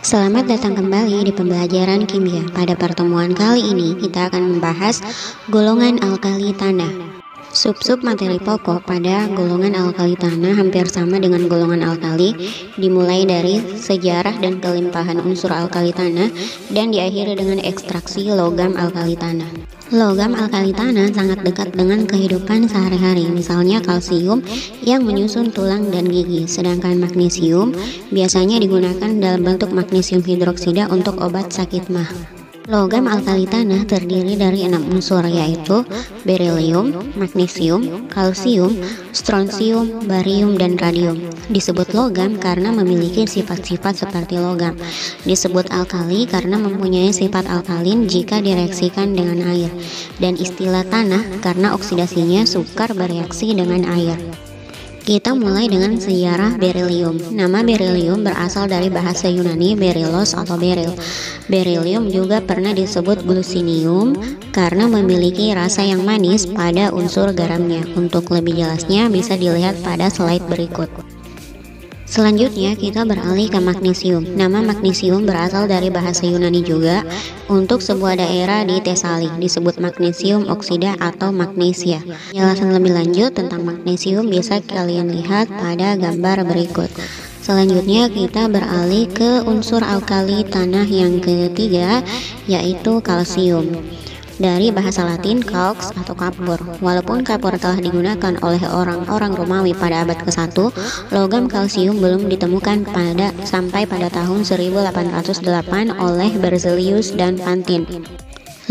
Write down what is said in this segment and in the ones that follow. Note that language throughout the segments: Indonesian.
Selamat datang kembali di pembelajaran kimia. Pada pertemuan kali ini kita akan membahas golongan alkali tanah. Sub-sub materi pokok pada golongan alkali tanah hampir sama dengan golongan alkali, dimulai dari sejarah dan kelimpahan unsur alkali tanah dan diakhiri dengan ekstraksi logam alkali tanah. Logam alkali tanah sangat dekat dengan kehidupan sehari-hari, misalnya kalsium yang menyusun tulang dan gigi, sedangkan magnesium biasanya digunakan dalam bentuk magnesium hidroksida untuk obat sakit mah. Logam alkali tanah terdiri dari 6 unsur, yaitu berilium, magnesium, kalsium, strontium, barium, dan radium. Disebut logam karena memiliki sifat-sifat seperti logam. Disebut alkali karena mempunyai sifat alkalin jika direaksikan dengan air. Dan istilah tanah karena oksidasinya sukar bereaksi dengan air. Kita mulai dengan sejarah berilium. Nama berilium berasal dari bahasa Yunani berilos atau beril. Berilium juga pernah disebut glucinium karena memiliki rasa yang manis pada unsur garamnya. Untuk lebih jelasnya bisa dilihat pada slide berikut. Selanjutnya kita beralih ke magnesium. Nama magnesium berasal dari bahasa Yunani juga. Untuk sebuah daerah di Tesali disebut magnesium oksida atau magnesia. Penjelasan lebih lanjut tentang magnesium bisa kalian lihat pada gambar berikut. Selanjutnya kita beralih ke unsur alkali tanah yang ketiga, yaitu kalsium. Dari bahasa Latin calx atau kapur. Walaupun kapur telah digunakan oleh orang-orang Romawi pada abad ke-1, logam kalsium belum ditemukan sampai pada tahun 1808 oleh Berzelius dan Pantin.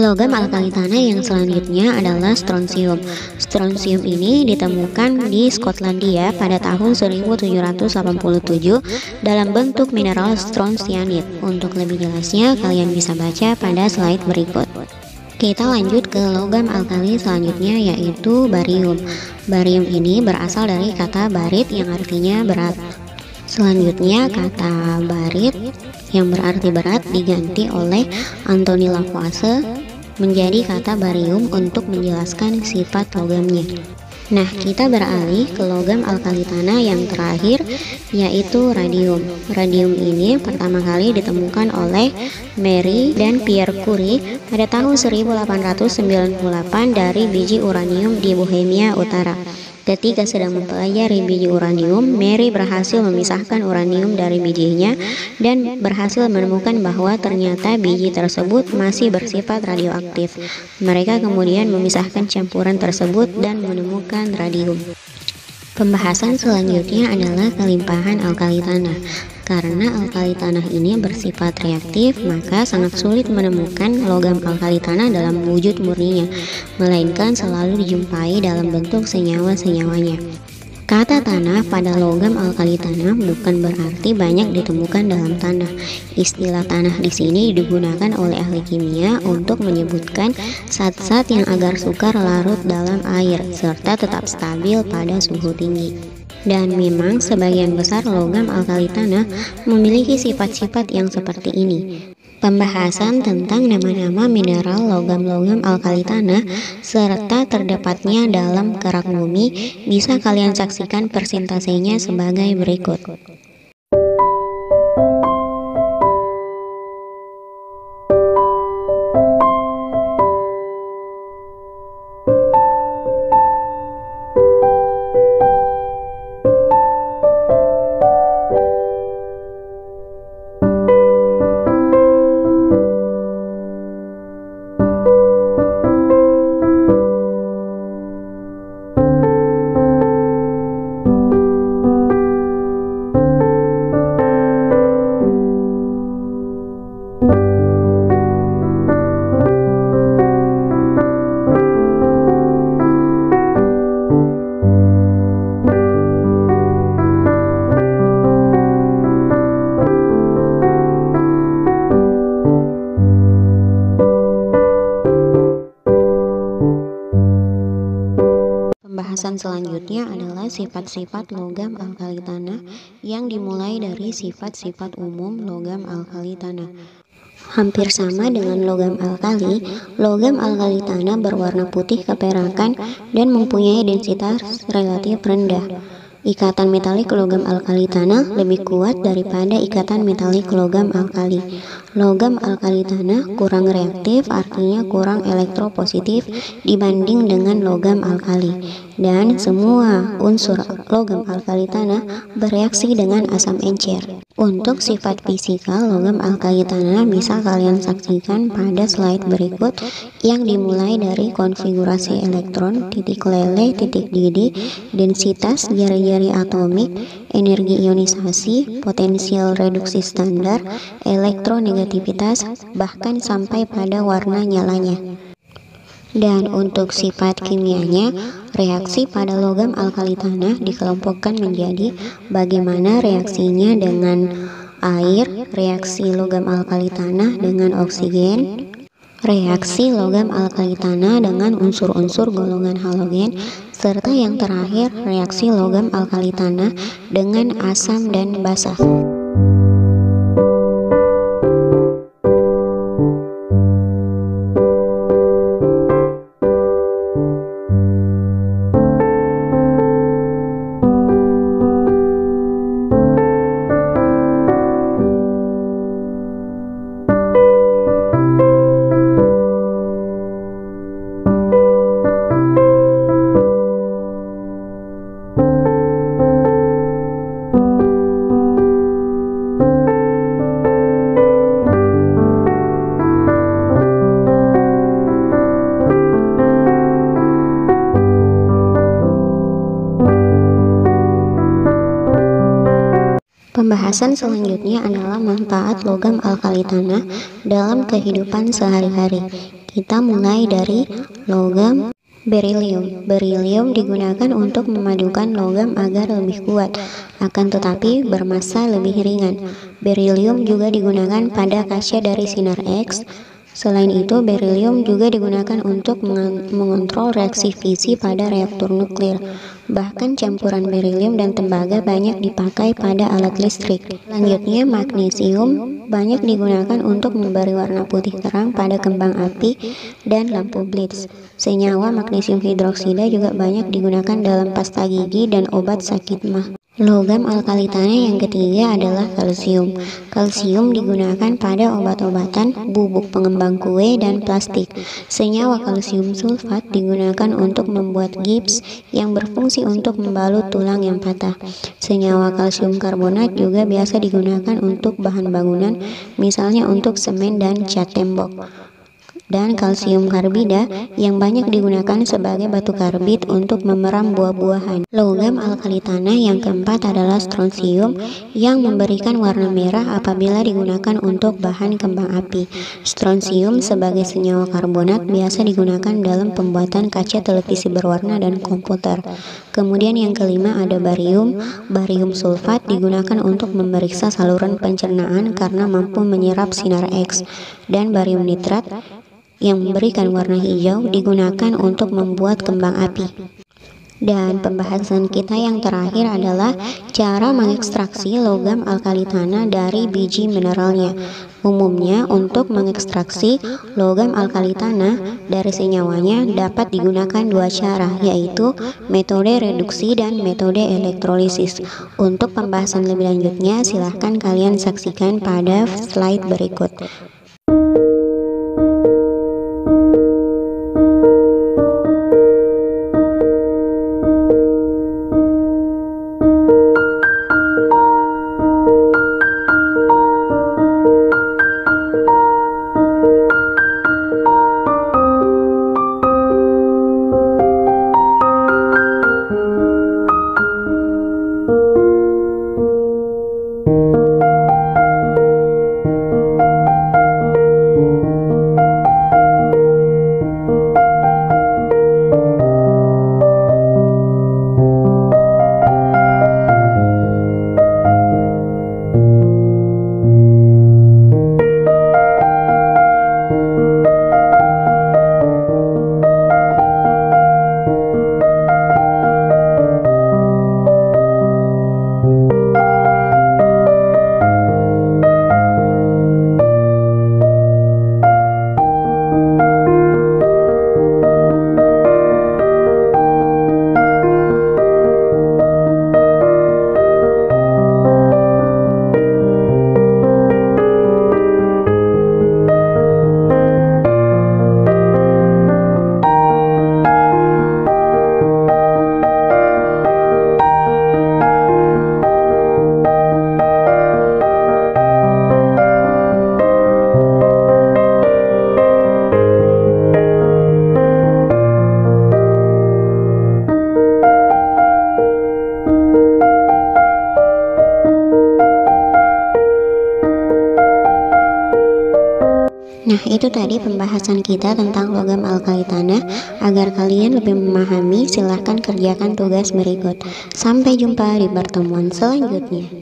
Logam alkali tanah yang selanjutnya adalah strontium. Strontium ini ditemukan di Skotlandia pada tahun 1787 dalam bentuk mineral strontianit. Untuk lebih jelasnya kalian bisa baca pada slide berikut. Kita lanjut ke logam alkali selanjutnya, yaitu barium. Barium ini berasal dari kata barit yang artinya berat. Selanjutnya kata barit yang berarti berat diganti oleh Anthony Lavoisier menjadi kata barium untuk menjelaskan sifat logamnya. Nah, kita beralih ke logam alkali tanah yang terakhir, yaitu radium. Radium ini pertama kali ditemukan oleh Marie dan Pierre Curie pada tahun 1898 dari biji uranium di Bohemia Utara. Ketika sedang mempelajari biji uranium, Marie berhasil memisahkan uranium dari bijinya dan berhasil menemukan bahwa ternyata biji tersebut masih bersifat radioaktif. Mereka kemudian memisahkan campuran tersebut dan menemukan radium. Pembahasan selanjutnya adalah kelimpahan alkali tanah. Karena alkali tanah ini bersifat reaktif, maka sangat sulit menemukan logam alkali tanah dalam wujud murninya, melainkan selalu dijumpai dalam bentuk senyawa-senyawanya. Kata tanah pada logam alkali tanah bukan berarti banyak ditemukan dalam tanah. Istilah tanah di sini digunakan oleh ahli kimia untuk menyebutkan zat-zat yang agar sukar larut dalam air serta tetap stabil pada suhu tinggi. Dan memang sebagian besar logam alkali tanah memiliki sifat-sifat yang seperti ini. Pembahasan tentang nama-nama mineral logam-logam alkali tanah serta terdapatnya dalam kerak bumi bisa kalian saksikan persentasenya sebagai berikut. Pembahasan selanjutnya adalah sifat-sifat logam alkali tanah yang dimulai dari sifat-sifat umum logam alkali tanah. Hampir sama dengan logam alkali tanah berwarna putih keperakan dan mempunyai densitas relatif rendah. Ikatan metalik logam alkali tanah lebih kuat daripada ikatan metalik logam alkali. Logam alkali tanah kurang reaktif, artinya kurang elektropositif dibanding dengan logam alkali. Dan semua unsur logam alkali tanah bereaksi dengan asam encer. Untuk sifat fisikal logam alkali tanah bisa kalian saksikan pada slide berikut yang dimulai dari konfigurasi elektron, titik lele, titik didih, densitas jari-jari atomik, energi ionisasi, potensial reduksi standar, elektronegativitas, bahkan sampai pada warna nyalanya. Dan untuk sifat kimianya, reaksi pada logam alkali tanah dikelompokkan menjadi bagaimana reaksinya dengan air, reaksi logam alkali tanah dengan oksigen, reaksi logam alkali tanah dengan unsur-unsur golongan halogen, serta yang terakhir reaksi logam alkali tanah dengan asam dan basa. Pembahasan selanjutnya adalah manfaat logam alkali tanah dalam kehidupan sehari-hari. Kita mulai dari logam berilium. Berilium digunakan untuk memadukan logam agar lebih kuat, akan tetapi bermassa lebih ringan. Berilium juga digunakan pada kaca dari sinar X. Selain itu, berilium juga digunakan untuk mengontrol reaksi fisi pada reaktor nuklir. Bahkan campuran berilium dan tembaga banyak dipakai pada alat listrik. Selanjutnya, magnesium banyak digunakan untuk memberi warna putih terang pada kembang api dan lampu blitz. Senyawa magnesium hidroksida juga banyak digunakan dalam pasta gigi dan obat sakit mah. Logam alkali tanah yang ketiga adalah kalsium. Kalsium digunakan pada obat-obatan, bubuk pengembang kue, dan plastik. Senyawa kalsium sulfat digunakan untuk membuat gips yang berfungsi untuk membalut tulang yang patah. Senyawa kalsium karbonat juga biasa digunakan untuk bahan bangunan, misalnya untuk semen dan cat tembok. Dan kalsium karbida yang banyak digunakan sebagai batu karbit untuk memeram buah-buahan. Logam alkali tanah yang keempat adalah strontium yang memberikan warna merah apabila digunakan untuk bahan kembang api. Strontium sebagai senyawa karbonat biasa digunakan dalam pembuatan kaca televisi berwarna dan komputer. Kemudian yang kelima ada barium. Barium sulfat digunakan untuk memeriksa saluran pencernaan karena mampu menyerap sinar X. Dan barium nitrat yang memberikan warna hijau digunakan untuk membuat kembang api. Dan pembahasan kita yang terakhir adalah cara mengekstraksi logam alkali tanah dari biji mineralnya. Umumnya untuk mengekstraksi logam alkali tanah dari senyawanya dapat digunakan dua cara, yaitu metode reduksi dan metode elektrolisis. Untuk pembahasan lebih lanjutnya silahkan kalian saksikan pada slide berikut. Nah, itu tadi pembahasan kita tentang logam alkali tanah. Agar kalian lebih memahami, silahkan kerjakan tugas berikut. Sampai jumpa di pertemuan selanjutnya.